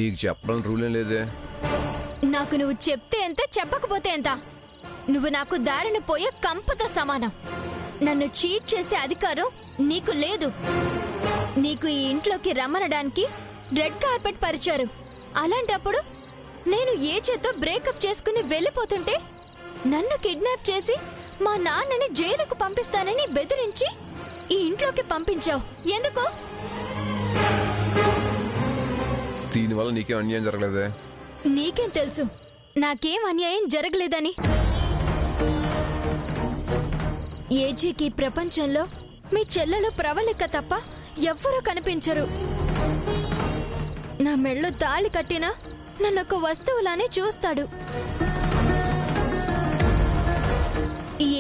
నీకు చెప్పడం రూల్ ఏం లేదే. నాకు నువ్వు చెప్తే ఎంత చెప్పకపోతే ఎంత, నువ్వు నాకు దారిని పోయే కంపతో సమానం. నన్ను చీట్ చేసే అధికారం నీకు లేదు. నీకు ఈ ఇంట్లోకి రమ్మనడానికి రెడ్ కార్పెట్ పరిచారు. అలాంటప్పుడు నేను ఏ చేతో బ్రేకప్ చేసుకుని వెళ్ళిపోతుంటే నన్ను కిడ్నాప్ చేసి మా నాన్నని జైలుకు పంపిస్తానని బెదిరించి ఈ ఇంట్లోకి పంపించావు. ఎందుకు? దీనివల్ల నీకేం అన్యాయం జరగలేదే. నీకేం తెలుసు నాకేం అన్యాయం జరగలేదని? ఏజీకి ప్రపంచంలో మీ చెల్లెలు ప్రవళిక తప్ప ఎవ్వరూ కనిపించరు. నా మెళ్ళో తాళి కట్టినా నన్నొక వస్తువులానే చూస్తాడు.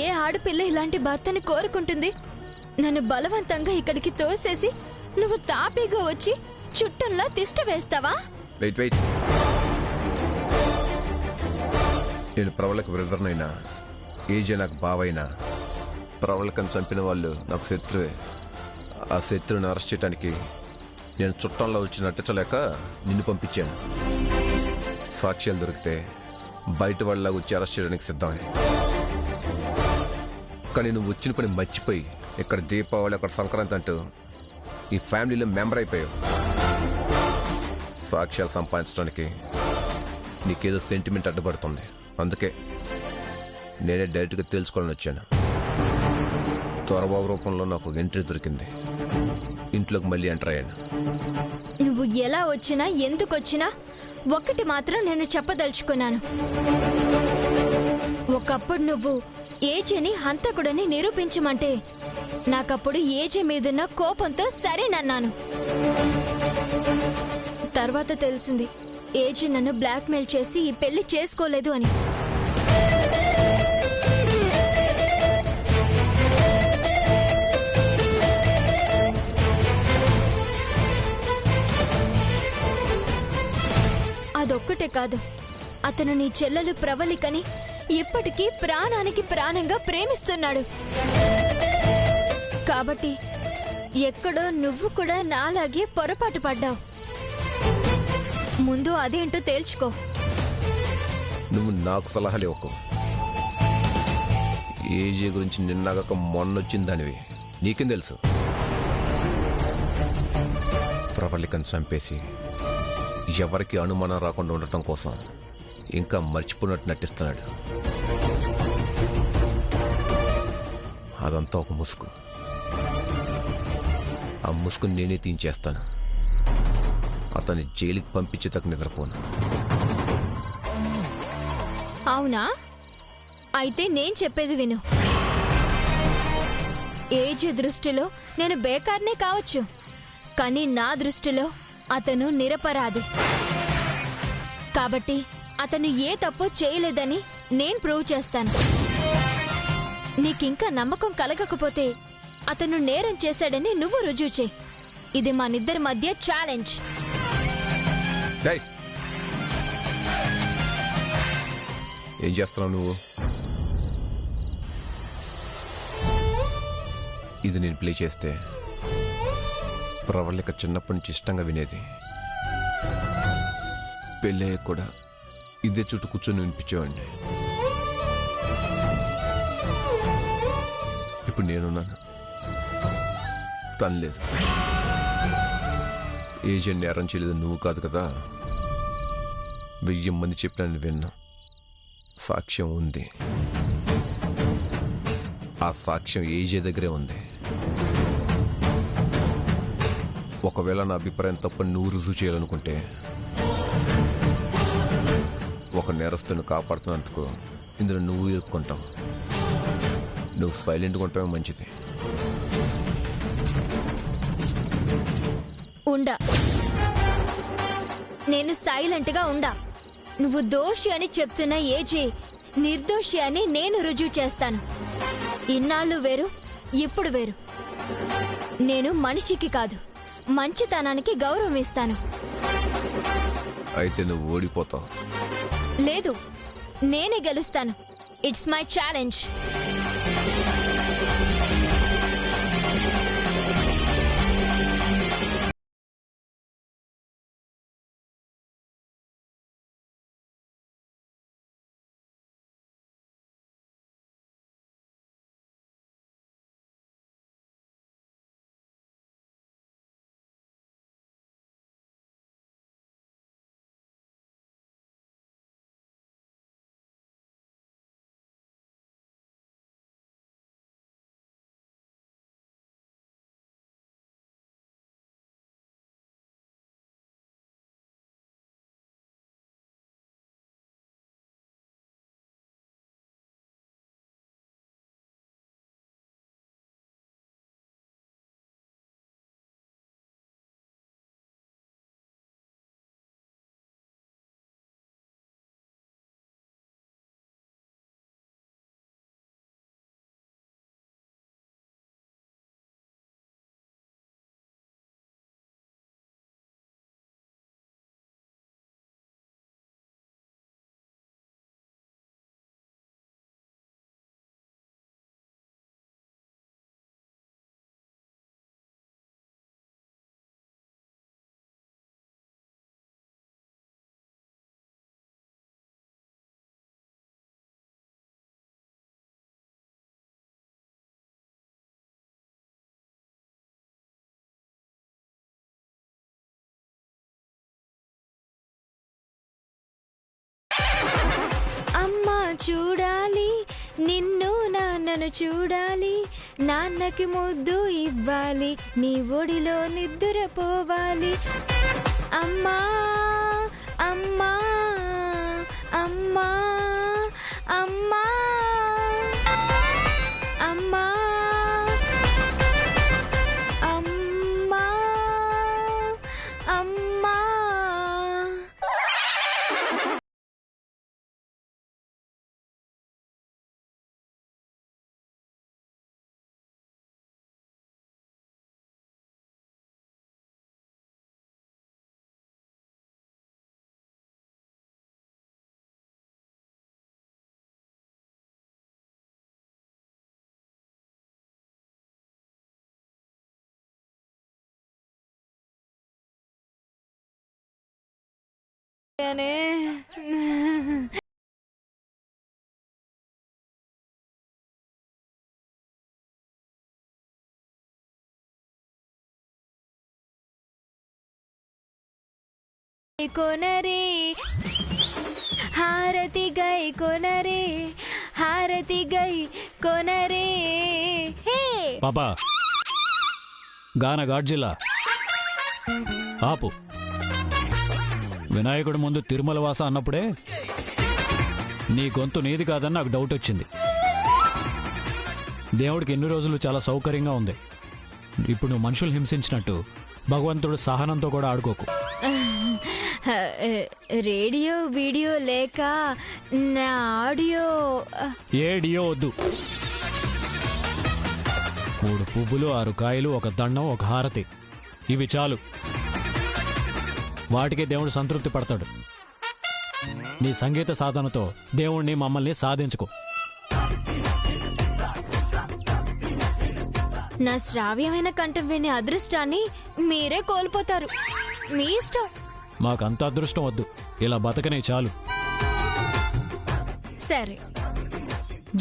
ఏ ఆడపిల్ల ఇలాంటి భర్తని కోరుకుంటుంది? నన్ను బలవంతంగా ఇక్కడికి తోసేసి నువ్వు తాపీగా వచ్చి చుట్టంలా తిష్ట వేస్తావా? వెయిట్ వెయిట్, నేను ప్రవళిక బ్రదర్నైనా, ఏజే నాకు బావైనా, ప్రవళికను చంపిన వాళ్ళు నాకు శత్రువే. ఆ శత్రువుని అరెస్ట్ చేయడానికి నేను చుట్టంలో వచ్చి నటించలేక నిన్ను పంపించాను. సాక్ష్యాలు దొరికితే బయట వాళ్ళలాగా వచ్చి అరెస్ట్ చేయడానికి సిద్ధమే. కానీ నువ్వు వచ్చిన పని మర్చిపోయి ఇక్కడ దీపావళి, అక్కడ సంక్రాంతి అంటూ ఈ ఫ్యామిలీలో మెంబర్ అయిపోయావు. సాక్ష్యాలు సంపాదించడానికి నీకేదో సెంటిమెంట్ అడ్డుపడుతుంది. అందుకే నేనే డైరెక్ట్గా తెలుసుకోవాలని వచ్చాను. త్వరబాబు రూపంలో నాకు ఎంట్రీ దొరికింది. ఇంట్లోకి మళ్ళీ ఎంటర్ అయ్యాను. నువ్వు ఎలా వచ్చినా ఎందుకు వచ్చినా ఒక్కటి మాత్రం నేను చెప్పదలుచుకున్నాను. ఒకప్పుడు నువ్వు ఏజేని హంతకుడని నిరూపించమంటే నాకప్పుడు ఏజే మీదున్న కోపంతో సరేనన్నాను. తర్వాత తెలిసింది ఏజే నన్ను బ్లాక్మెయిల్ చేసి ఈ పెళ్లి చేసుకోలేదు అని. అదొక్కటే కాదు, అతను నీ చెల్లెలు ప్రవళికని ఇప్పటికీ ప్రాణానికి ప్రాణంగా ప్రేమిస్తున్నాడు. కాబట్టి ఎక్కడో నువ్వు కూడా నాలాగే పొరపాటు పడ్డావు. ముందు అదేంటో తేల్చుకో. నువ్వు నాకు సలహాలు ఇవ్వకు. ఏజే గురించి నిన్నగాక మొన్నొచ్చిందనివి నీకేం తెలుసు? ప్రవళికను చంపేసి ఎవరికి అనుమానం రాకుండా ఉండటం కోసం ఇంకా మర్చిపోయినట్టు నటిస్తున్నాడు. అదంతా ఒక ముసుగు. ఆ ముసుగుని నేనే తీయించేస్తాను. అతన్ని జైలుకి పంపించేదాకా నిద్రపోను. అవునా? అయితే నేను చెప్పేది విను. ఏజే దృష్టిలో నేను బేకార్నే కావచ్చు, కానీ నా దృష్టిలో అతను నిరపరాధి. కాబట్టి అతను ఏ తప్పు చేయలేదని నేను ప్రూవ్ చేస్తాను. నీకింకా నమ్మకం కలగకపోతే అతను నేరం చేశాడని నువ్వు రుజువు చేయి. ఇది మనిద్దరి మధ్య ఛాలెంజ్. ఏం చేస్తున్నావు నువ్వు? ఇది నేను ప్లే చేస్తే ప్రవళిక చిన్నప్పటి నుంచి ఇష్టంగా వినేది. పెళ్ళయ్య కూడా ఇదే చుట్టూ కూర్చొని వినిపించేవాడిని. ఇప్పుడు నేనున్నాను, తను లేదు. ఏజెంట్ నేరం చేయలేదు నువ్వు కాదు కదా. 1000 మంది చెప్పిన విన్నా. సాక్ష్యం ఉంది. ఆ సాక్ష్యం ఏజే దగ్గరే ఉంది. ఒకవేళ నా అభిప్రాయం తప్ప నువ్వు రుజువు చేయాలనుకుంటే ఒక నేరస్తుని కాపాడుతున్నందుకు ఇందులో నువ్వు ఇరుక్కుంటావు. నువ్వు సైలెంట్గా ఉంటావే మంచిది. ఉండా. నేను సైలెంట్గా ఉండా. నువ్వు దోషి అని చెప్తున్న ఏజే నిర్దోషి అని నేను రుజువు చేస్తాను. ఇన్నాళ్ళు వేరు, ఇప్పుడు వేరు. నేను మనిషికి కాదు, మంచితనానికి గౌరవం ఇస్తాను. అయితే నువ్వు ఓడిపోతావు. లేదు, నేనే గెలుస్తాను. It's my challenge. చూడాలి, నిన్ను నాన్నను చూడాలి, నాన్నకి ముద్దు ఇవ్వాలి, నీ ఒడిలో నిద్రపోవాలి. అమ్మా అమ్మా అమ్మా అమ్మా అమ్మా అమ్మా అమ్మా. అనే కొనరే హారతి గై కొనరే, హారతి గై కొనరే. హే పాపా గాన గాడ్జిల్లా ఆపు. వినాయకుడి ముందు తిరుమల వాస అన్నప్పుడే నీ గొంతు నీది కాదని నాకు డౌట్ వచ్చింది. దేవుడికి ఎన్ని రోజులు చాలా సౌకర్యంగా ఉంది. ఇప్పుడు నువ్వు మనుషులు హింసించినట్టు భగవంతుడు సహనంతో కూడా ఆడుకోకు. రేడియో వీడియో లేక నా ఆడియో. ఏడియో వద్దు. 3 పువ్వులు 6 కాయలు, 1 దండం, 1 హారతి, ఇవి చాలు. వాటికే దేవుడు సంతృప్తి పడతాడు. నీ సంగీత సాధనతో దేవుణ్ణి మమ్మల్ని సాధించుకో. నా శ్రావ్యమైన కంఠం వినే అదృష్టాన్ని మీరే కోల్పోతారు. మీ ఇష్టం. మాకంత అదృష్టం వద్దు, ఇలా బతకనే చాలు. సరే.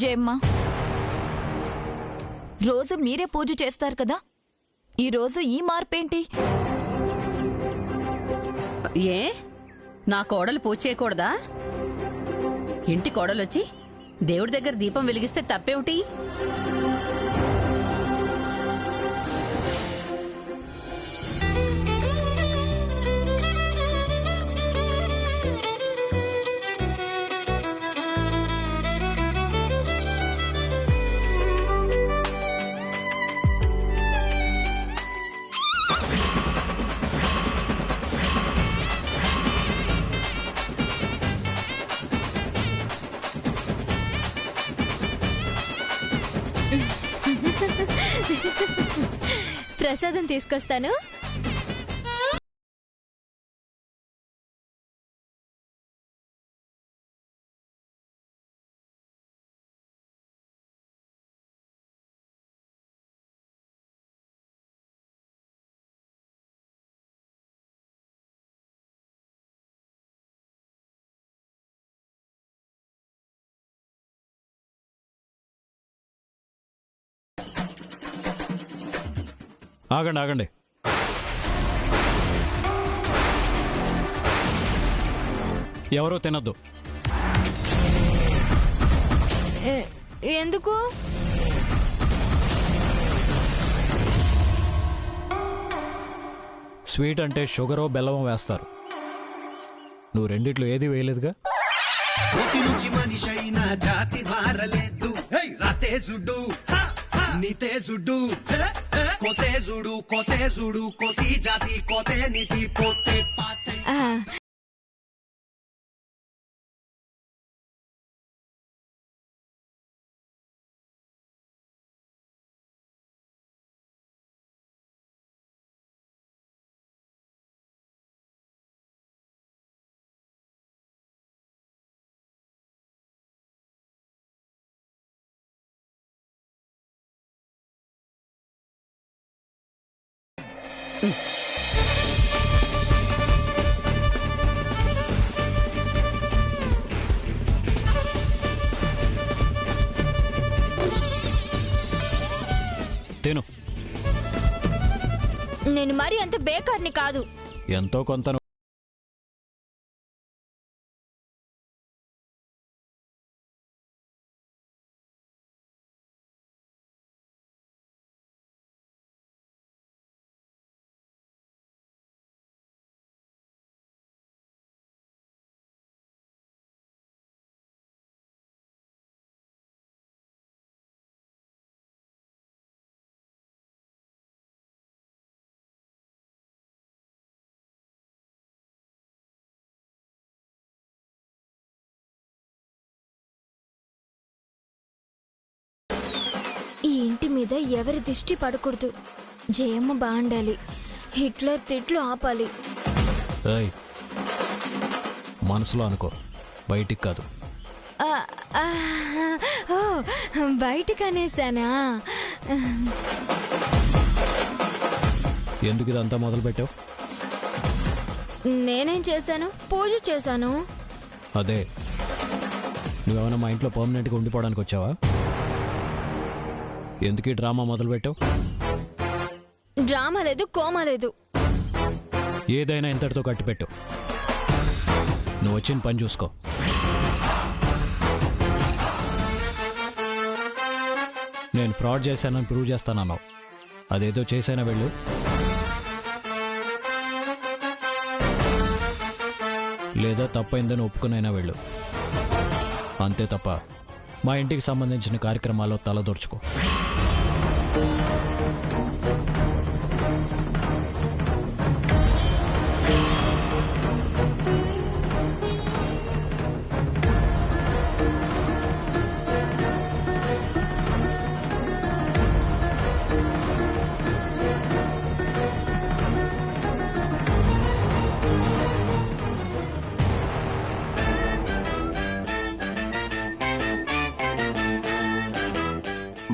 జయమ్మ, రోజు మీరే పూజ చేస్తారు కదా, ఈరోజు ఈ మార్పేంటి? ఏ నా కోడలు పూజ చేయకూడదా? ఇంటి కోడలొచ్చి దేవుడి దగ్గర దీపం వెలిగిస్తే తప్పేమిటి? ప్రసాదం తీసుకొస్తాను. ఆగండి ఆగండి. ఎవరో తినద్దు. ఎందుకు? స్వీట్ అంటే షుగరో బెల్లమో వేస్తారు. నువ్వు రెండిట్లో ఏది వేయలేదుగా. కోటి నుంచి మనిషైన జాతి మారలేదు. రాతేజుడు నితేజుడు కోతేజుడు కోతేజుడు కోతి జాతి కోతే నీతి పోతే పాతే. తిను. నేను మరి అంత బేకార్ని కాదు. ఎంతో కొంత ఇంటి మీద ఎవరి దిష్టి పడకూడదు. జయమ్మ బాగుండాలి. హిట్లర్ తిట్లు ఆపాలి. ఏయ్, మనసులో అనుకో, బయటికి కాదు. ఆ, ఆ, ఓ, బయటికి అనేసానా? ఎందుకు ఇదంతా మొదలు పెట్టావు? నేనేం చేశాను? పూజ చేశాను. అదే, నువ్వేమైనా మా ఇంట్లో పర్మనెంట్గా ఉండిపోవడానికి వచ్చావా? ఎందుకు ఈ డ్రామా మొదలు పెట్టావు? డ్రామా లేదు, కోమా లేదు. ఏదైనా ఇంతటితో కట్టిపెట్టు. నువ్వు వచ్చిన పని చూసుకో. నేను ఫ్రాడ్ చేశానని ప్రూవ్ చేస్తానన్నావు. అదేదో చేసైనా వెళ్ళు. లేదా తప్పైందని ఒప్పుకునైనా వెళ్ళు. అంతే తప్ప మా ఇంటికి సంబంధించిన కార్యక్రమాల్లో తలదొర్చుకో.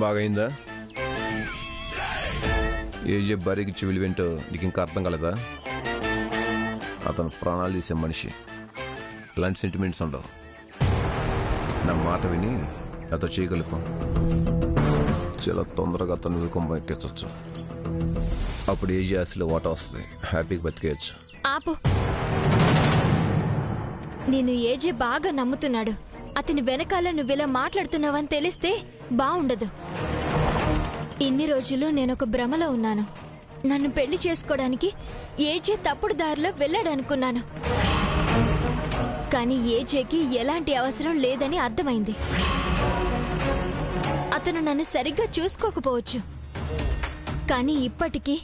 బాగైందా? ఏజే భార్యకి చెవులు వింటో నీకు ఇంకా అర్థం కలదా? అతను ప్రాణాలు తీసే మనిషి. ఇలాంటి సెంటిమెంట్స్ ఉండవు. నా మాట విని అతను చేయగలుగుతాం. చాలా తొందరగా అతను వికుంభం ఎక్కించవచ్చు. అప్పుడు ఏజే ఆశలో వాటా వస్తుంది. హ్యాపీగా బతికేయచ్చు. ఆపు. నేను ఏజే బాగా నమ్ముతున్నాడు. అతని వెనకాల నువ్విలా మాట్లాడుతున్నావని తెలిస్తే బాగుండదు. ఇన్ని రోజులు నేనొక భ్రమలో ఉన్నాను. నన్ను పెళ్లి చేసుకోవడానికి ఏజే తప్పుడు దారిలో వెళ్ళాడనుకున్నాను. కానీ ఏజేకి ఎలాంటి అవసరం లేదని అర్థమైంది. అతను నన్ను సరిగ్గా చూసుకోకపోవచ్చు, కానీ ఇప్పటికీ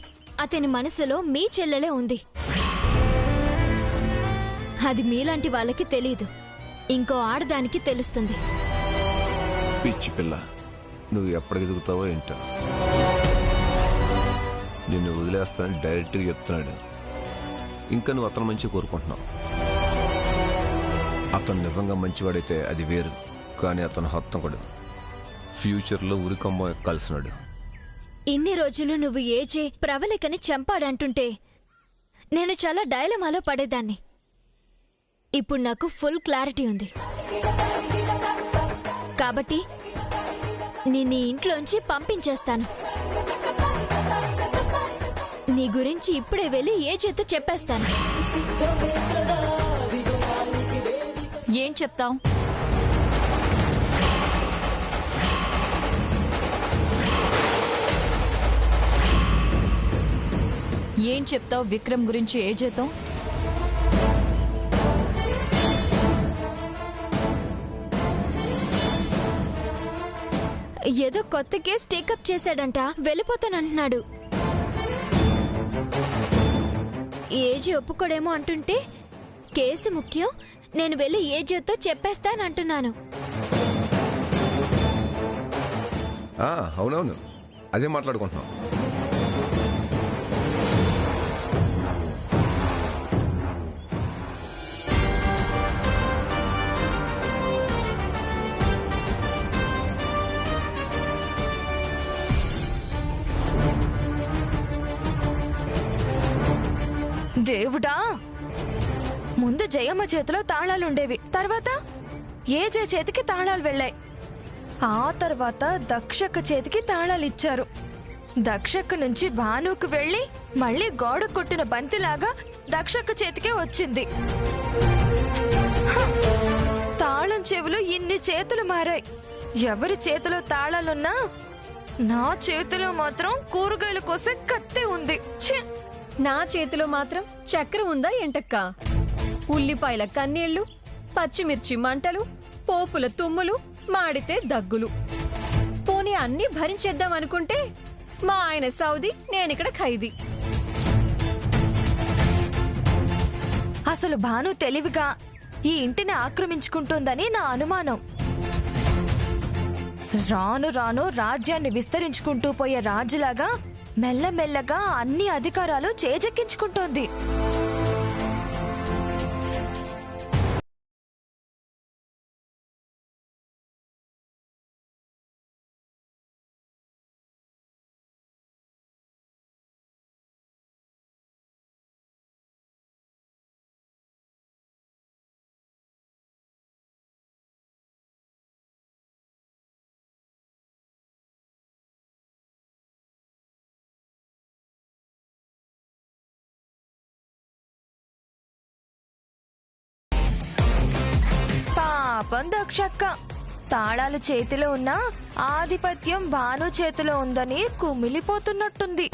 అతని మనసులో మీ చెల్లెలే ఉంది. అది మీలాంటి వాళ్ళకి తెలీదు. ఇంకో ఆడదానికి తెలుస్తుంది. పిచ్చి పిల్ల, నువ్వు ఎప్పటికి ఎదుగుతావో ఏంటో. నిన్ను వదిలేస్తానని డైరెక్ట్గా చెప్తున్నాడు. ఇంకా నువ్వు అతను మంచి కోరుకుంటున్నావు. అతను నిజంగా మంచివాడైతే అది వేరు, కానీ అతను హత్తంకుడు. ఫ్యూచర్లో ఉరికంబం ఎక్కాల్సినాడు. ఇన్ని రోజులు నువ్వు ఏజే ప్రవళికని చంపాడంటుంటే నేను చాలా డైలమాలో పడేదాన్ని. ఇప్పుడు నాకు ఫుల్ క్లారిటీ ఉంది. కాబట్టి నిన్ను ఇంట్లోంచి పంపించేస్తాను. నీ గురించి ఇప్పుడే వెళ్ళి ఏజేతో చెప్పేస్తాను. ఏం చెప్తావ్? ఏం చెప్తావు విక్రమ్ గురించి ఏజేతో? ఏదో కొత్త కేసు టేకప్ చేశాడంట, వెళ్ళిపోతానంటున్నాడు. ఏజీ ఒప్పుకోడేమో అంటుంటే కేసు ముఖ్యం, నేను వెళ్ళి ఏజీతో చెప్పేస్తానంటున్నాను. అవునవును, అదే మాట్లాడుకుంటున్నాం. దేవుడా, ముందు జయమ్మ చేతిలో తాళాలుండేవి, తర్వాత ఏజే చేతికి తాళాలు వెళ్ళాయి. ఆ తర్వాత దక్షక్క చేతికి తాళాలు ఇచ్చారు. దక్షక్క నుంచి భానుకు వెళ్ళి మళ్ళీ గోడ కొట్టిన బంతిలాగా దక్షక్క చేతికే వచ్చింది. తాళం చెవులు ఇన్ని చేతులు మారాయి. ఎవరి చేతిలో తాళాలున్నా నా చేతిలో మాత్రం కూరగాయలు కోసే కత్తి ఉంది. ఛీ! నా చేతిలో మాత్రం చక్రం ఉందా ఏంటక్క? ఉల్లిపాయల కన్నీళ్లు, పచ్చిమిర్చి మంటలు, పోపుల తుమ్ములు, మాడితే దగ్గులు. పోనీ అన్నీ భరించేద్దాం అనుకుంటే మా ఆయన సౌదీ, నేనిక్కడ ఖైదీ. అసలు భాను తెలివిగా ఈ ఇంటిని ఆక్రమించుకుంటోందని నా అనుమానం. రాను రాను రాజ్యాన్ని విస్తరించుకుంటూ పోయే రాజులాగా మెల్లమెల్లగా అన్ని అధికారాలు చేజెక్కించుకుంటోంది. పాపం దక్షక్క తాళాలు చేతిలో ఉన్న ఆధిపత్యం భాను చేతిలో ఉందని కుమిలిపోతున్నట్టుంది.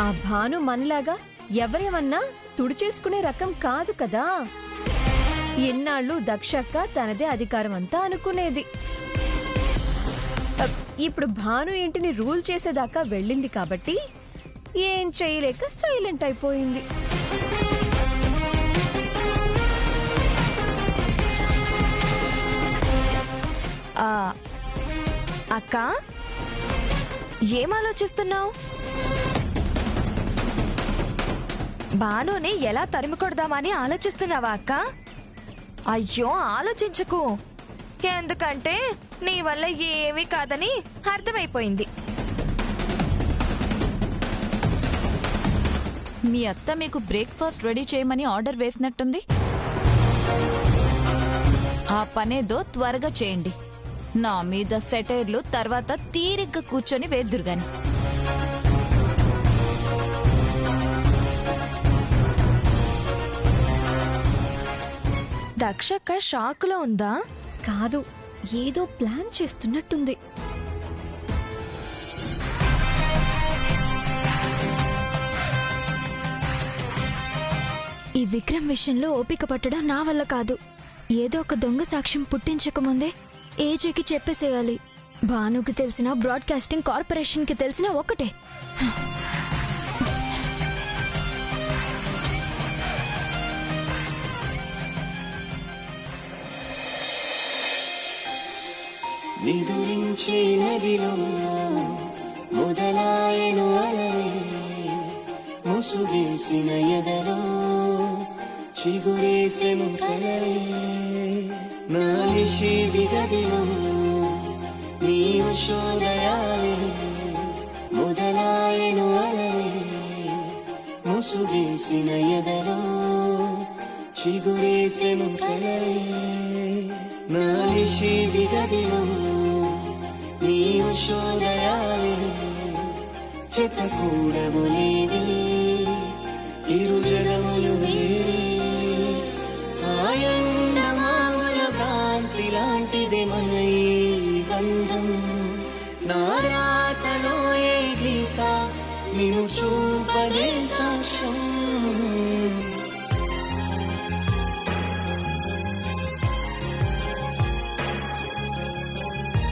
ఆ భాను మనలాగా ఎవరేమన్నా తుడిచేసుకునే రకం కాదు కదా. ఎన్నాళ్ళు దక్షక్క తనదే అధికారం అంతా అనుకునేది. ఇప్పుడు భాను ఇంటిని రూల్ చేసేదాకా వెళ్ళింది కాబట్టి ఏం చేయలేక సైలెంట్ అయిపోయింది. అక్క, ఏం ఆలోచిస్తున్నావు? భానుని ఎలా తరిమి కొడదామని ఆలోచిస్తున్నావా అక్క? అయ్యో ఆలోచించకు, ఎందుకంటే నీ వల్ల ఏమీ కాదని అర్థమైపోయింది. మీ అత్త మీకు బ్రేక్ఫాస్ట్ రెడీ చేయమని ఆర్డర్ వేసినట్టుంది. ఆ పనేదో త్వరగా చేయండి. నా మీద సెటైర్లు తర్వాత తీరిగ్గా కూర్చొని వేద్దురుగాని. దక్షక్క షాకులో ఉందా? కాదు, ఏదో ప్లాన్ చేస్తున్నట్టుంది. ఈ విక్రమ్ విషయంలో ఓపిక పట్టడం నా వల్ల కాదు. ఏదో ఒక దొంగ సాక్ష్యం పుట్టించకముందే ఏజేకి చెప్పేసేయాలి. భానుకి తెలిసిన, బ్రాడ్కాస్టింగ్ కార్పొరేషన్కి తెలిసిన ఒకటే. నిదురించే నదిలో మొదలాయను అలలే, ముసుగేసిన ఎదలో చిగురేసెను కలలే. నా నిషేధి గదిలో నీ ఉషోదయాలే, మొదలాయను అలలే, ముసుగేసిన ఎదలో చిగురేసెను కలలే. నా నిషేధి గదిలో నీ ఉషోదయాలే, చెతకూడములేవి ఇరు జగములు వేరే. ఆయండమాముల కాంతి లాంటిది మన ఈ బంధం. నా రాతలో ఏ గీత నిన్ను చూపదే సాక్ష్యం.